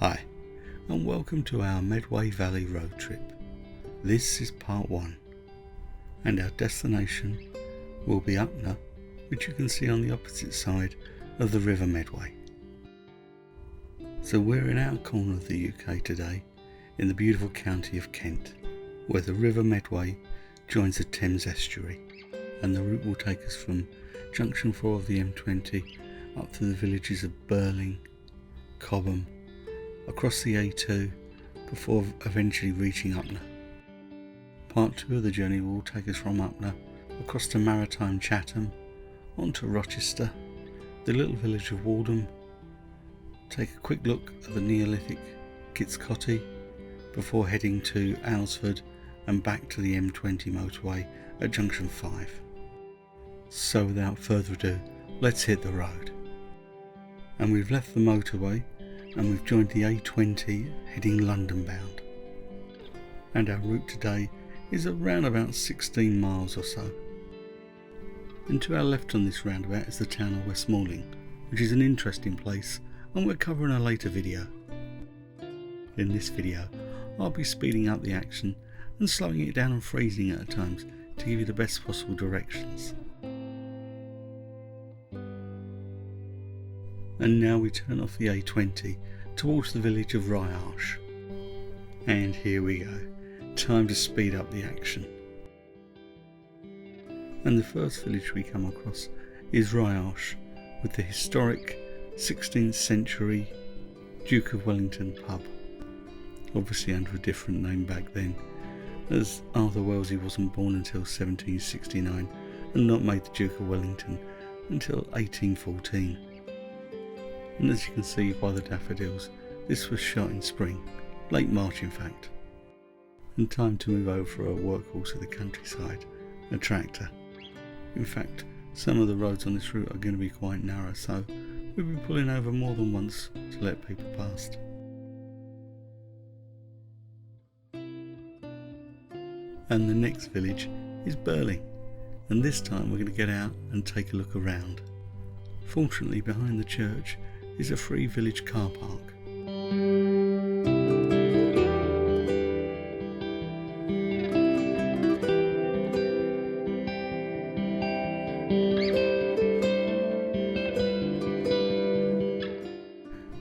Hi, and welcome to our Medway Valley Road Trip. This is part 1, and our destination will be Upnor, which you can see on the opposite side of the River Medway. So we're in our corner of the UK today, in the beautiful county of Kent, where the River Medway joins the Thames estuary, and the route will take us from junction 4 of the M20 up to the villages of Birling, Cobham, across the A2 before eventually reaching Upnor. Part 2 of the journey will take us from Upnor across to maritime Chatham, on to Rochester, the little village of Waldham, take a quick look at the Neolithic Kitscoty before heading to Aylesford and back to the M20 motorway at junction 5. So without further ado, let's hit the road. And we've left the motorway and we've joined the A20 heading London bound. And our route today is around about 16 miles or so. And to our left on this roundabout is the town of Westmoreland, which is an interesting place and we'll cover in a later video. In this video I'll be speeding up the action and slowing it down and freezing it at times to give you the best possible directions. And now we turn off the A20 towards the village of Ryarsh. And here we go, time to speed up the action. And the first village we come across is Ryarsh, with the historic 16th century Duke of Wellington pub, obviously under a different name back then, as Arthur Wellesley wasn't born until 1769 and not made the Duke of Wellington until 1814. And as you can see by the daffodils, this was shot in spring, late March in fact. And time to move over for a workhorse of the countryside, a tractor. In fact, some of the roads on this route are going to be quite narrow, so we'll be pulling over more than once to let people past. And the next village is Birling, and this time we're going to get out and take a look around. Fortunately, behind the church is a free village car park.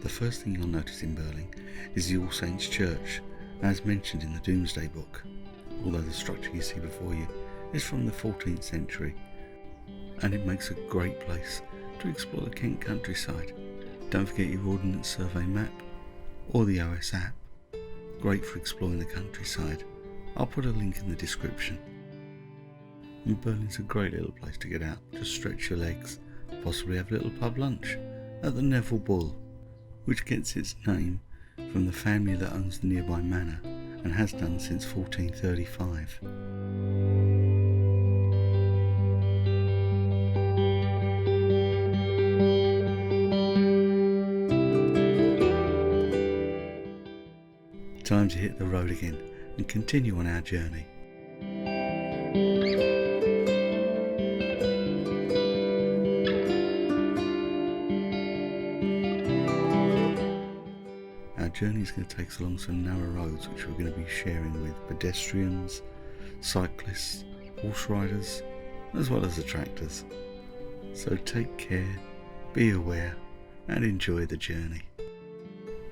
The first thing you'll notice in Birling is the All Saints Church, as mentioned in the Domesday Book, although the structure you see before you is from the 14th century, and it makes a great place to explore the Kent countryside. Don't forget your Ordnance Survey map or the OS app, great for exploring the countryside. I'll put a link in the description. And Birling's a great little place to get out, just stretch your legs, possibly have a little pub lunch at the Neville Bull, which gets its name from the family that owns the nearby manor and has done since 1435. Time to hit the road again and continue on our journey. Our journey is going to take us along some narrow roads which we're going to be sharing with pedestrians, cyclists, horse riders, as well as the tractors. So take care, be aware and enjoy the journey.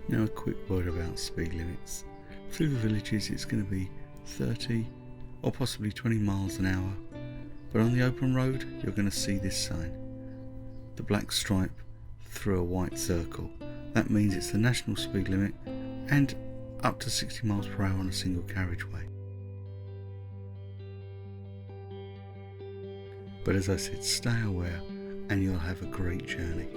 Now a quick word about speed limits. Through the villages it's going to be 30 or possibly 20 miles an hour, but on the open road you're going to see this sign, the black stripe through a white circle. That means it's the national speed limit and up to 60 miles per hour on a single carriageway. But as I said, stay aware and you'll have a great journey.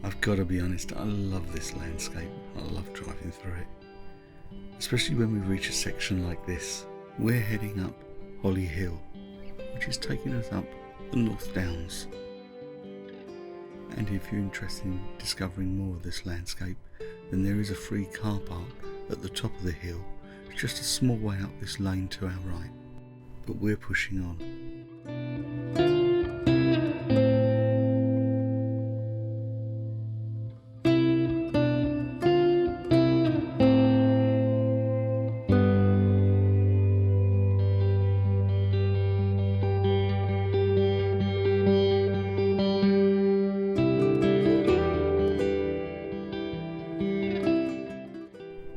I've got to be honest, I love this landscape. I love driving through it, especially when we reach a section like this. We're heading up Holly Hill, which is taking us up the North Downs. And if you're interested in discovering more of this landscape, then there is a free car park at the top of the hill just a small way up this lane to our right, but we're pushing on.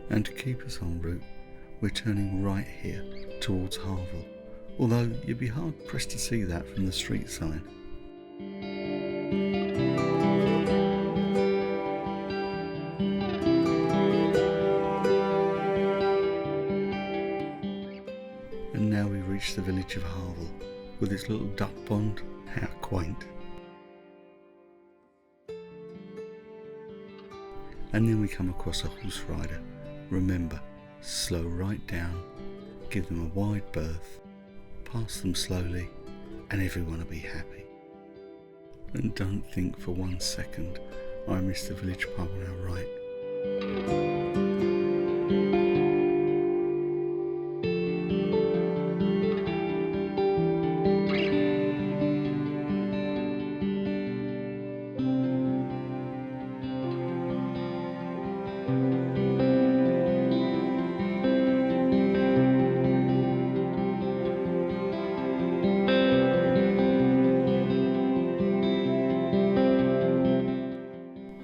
And to keep us en route, we're turning right here towards Harvel, although you'd be hard pressed to see that from the street sign. And now we reach the village of Harvel with its little duck pond. How quaint. And then we come across a horse rider. Remember, slow right down, give them a wide berth, pass them slowly, and everyone will be happy. And don't think for 1 second I missed the village pub on our right.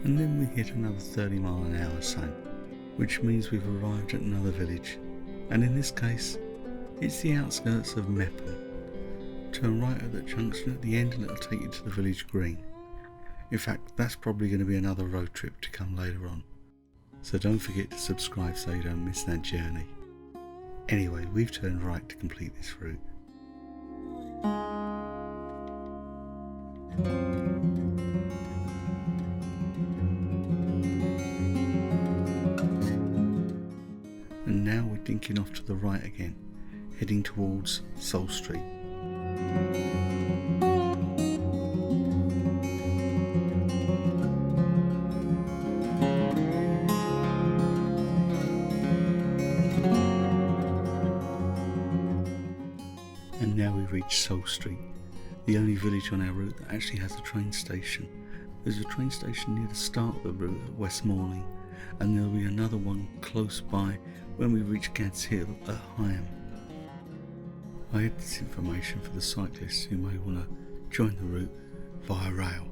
And then we hit another 30 mile an hour sign, which means we've arrived at another village, and in this case it's the outskirts of Meopham. Turn right at the junction at the end and it'll take you to the village green. In fact, that's probably going to be another road trip to come later on, so don't forget to subscribe so you don't miss that journey. Anyway, we've turned right to complete this route. And now we're dinking off to the right again, heading towards Soul Street. And now we reach Soul Street, the only village on our route that actually has a train station. There's a train station near the start of the route at Westmoreland, and there'll be another one close by when we reach Gad's Hill at Higham. I had this information for the cyclists who may want to join the route via rail.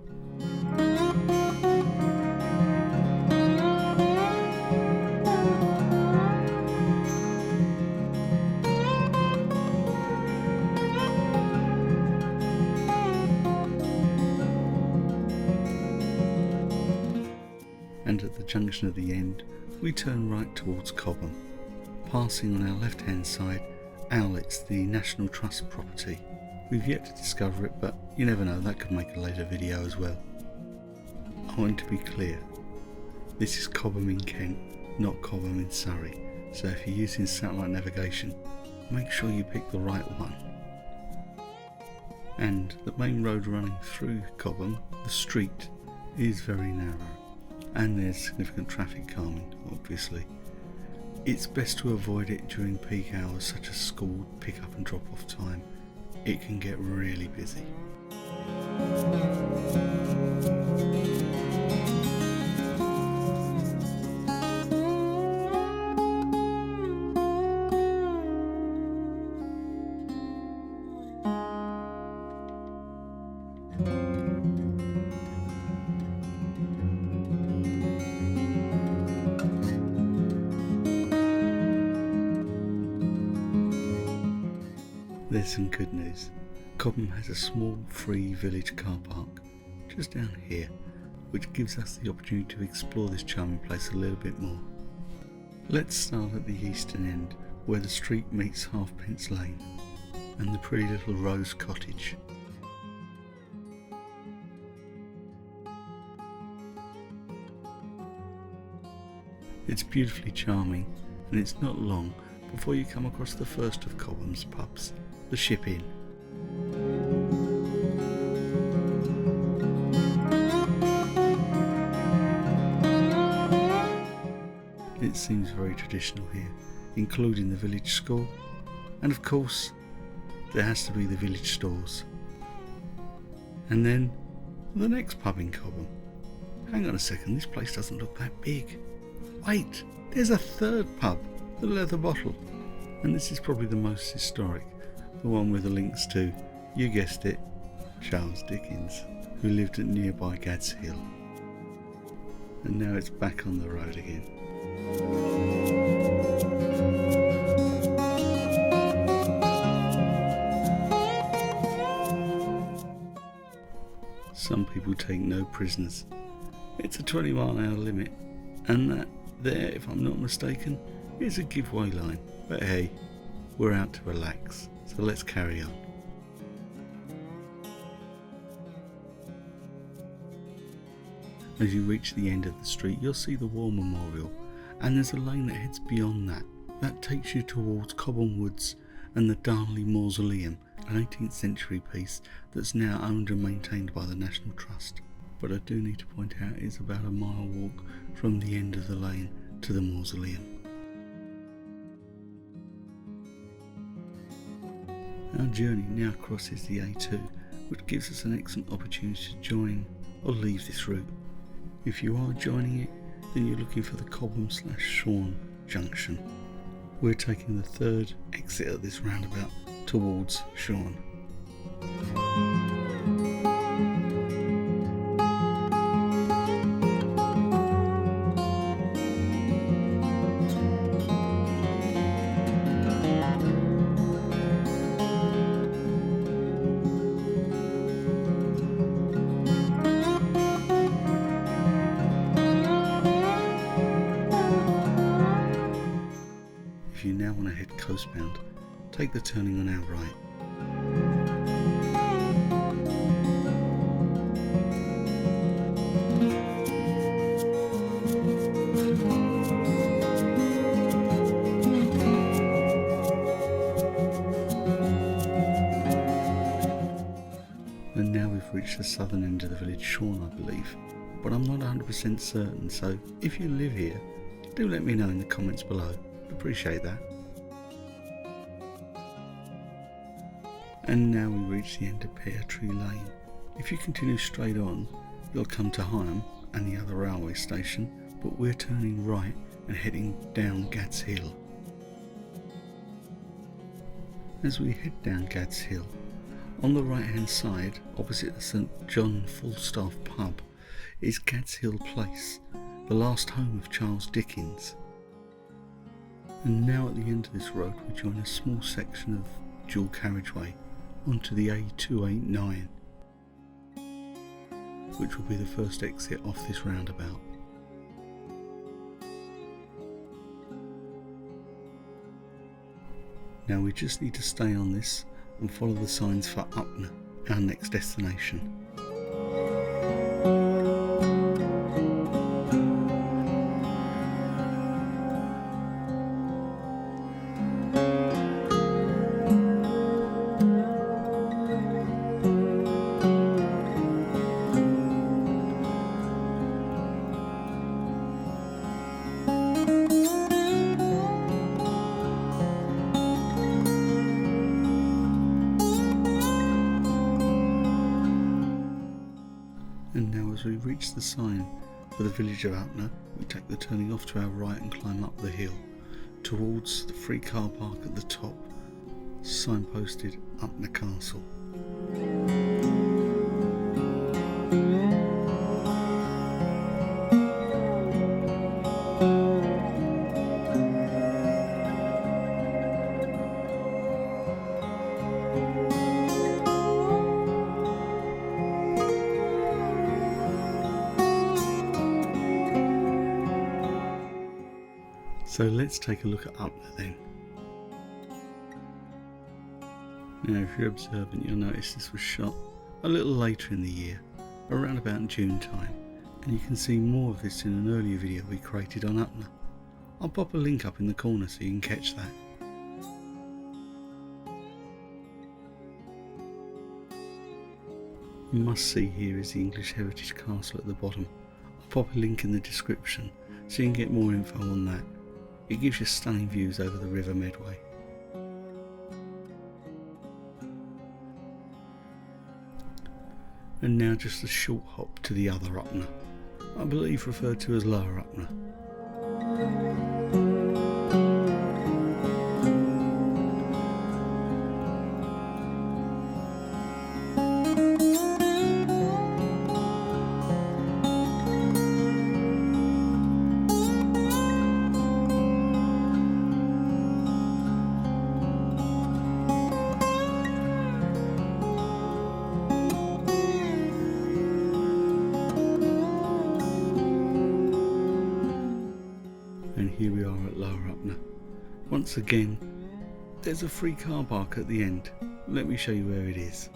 And at the junction at the end, we turn right towards Cobham, passing on our left hand side Owlet's, the National Trust property. We've yet to discover it, but you never know, that could make a later video as well. I want to be clear, this is Cobham in Kent, not Cobham in Surrey, so if you're using satellite navigation, make sure you pick the right one. And the main road running through Cobham, the street, is very narrow, and there's significant traffic calming, obviously. It's best to avoid it during peak hours such as school pick up and drop off time. It can get really busy. There's some good news. Cobham has a small free village car park just down here, which gives us the opportunity to explore this charming place a little bit more. Let's start at the eastern end, where the street meets Halfpence Lane and the pretty little Rose Cottage. It's beautifully charming, and it's not long before you come across the first of Cobham's pubs, the Ship Inn. It seems very traditional here, including the village school, and of course there has to be the village stores. And then the next pub in Cobham. Hang on a second, this place doesn't look that big. Wait, there's a third pub, the Leather Bottle, and this is probably the most historic, the one with the links to, you guessed it, Charles Dickens, who lived at nearby Gad's Hill. And now it's back on the road again. Some people take no prisoners. It's a 20-mile-an-hour limit, and that there, if I'm not mistaken, is a giveaway line. But hey, we're out to relax, so let's carry on. As you reach the end of the street, you'll see the War Memorial, and there's a lane that heads beyond that. That takes you towards Cobham Woods and the Darnley Mausoleum, an 18th century piece that's now owned and maintained by the National Trust. But I do need to point out it's about a mile walk from the end of the lane to the mausoleum. Our journey now crosses the A2, which gives us an excellent opportunity to join or leave this route. If you are joining it, then you're looking for the Cobham/Shorn junction. We're taking the third exit at this roundabout towards Shorn. If you now want to head coastbound, take the turning on our right. And now we've reached the southern end of the village, Shorn, I believe, but I'm not 100% certain, so if you live here, do let me know in the comments below. Appreciate that. And now we reach the end of Pear Tree Lane. If you continue straight on, you'll come to Higham and the other railway station, but we're turning right and heading down Gad's Hill. As we head down Gad's Hill, on the right hand side, opposite the St John Falstaff pub, is Gad's Hill Place, the last home of Charles Dickens. And now at the end of this road we join a small section of dual carriageway onto the A289, which will be the first exit off this roundabout. Now we just need to stay on this and follow the signs for Upnor, our next destination. And now as we reach the sign for the village of Upnor, we take the turning off to our right and climb up the hill towards the free car park at the top, signposted Upnor Castle. So let's take a look at Upnor then. Now if you're observant, you'll notice this was shot a little later in the year, around about June time, and you can see more of this in an earlier video we created on Upnor. I'll pop a link up in the corner so you can catch that. A must see here is the English Heritage Castle at the bottom. I'll pop a link in the description so you can get more info on that. It gives you stunning views over the River Medway. And now just a short hop to the other Upnor, I believe referred to as Lower Upnor. And here we are at Lower Upnor. Once again, there's a free car park at the end. Let me show you where it is.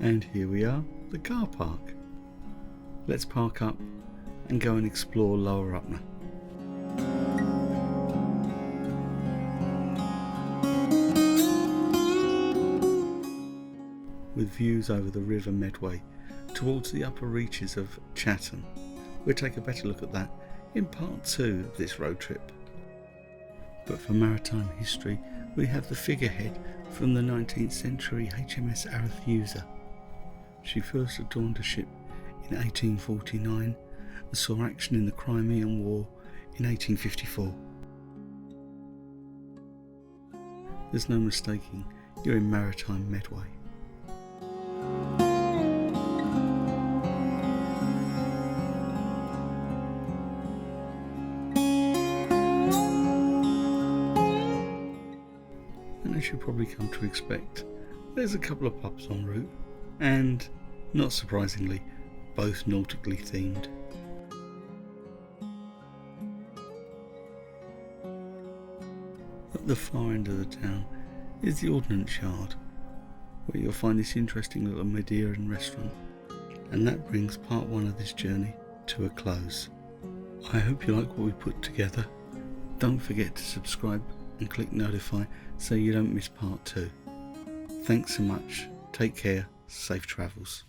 And here we are, the car park. Let's park up and go and explore Lower Upnor. With views over the River Medway towards the upper reaches of Chatham. We'll take a better look at that in part 2 of this road trip. But for maritime history, we have the figurehead from the 19th century HMS Arethusa. She first adorned a ship in 1849 and saw action in the Crimean War in 1854. There's no mistaking, you're in maritime Medway. And as you probably come to expect, there's a couple of pubs en route, and, not surprisingly, both nautically themed. At the far end of the town is the Ordnance Yard, where you'll find this interesting little Madeiran restaurant. And that brings part 1 of this journey to a close. I hope you like what we put together. Don't forget to subscribe and click notify so you don't miss part 2. Thanks so much, take care, safe travels.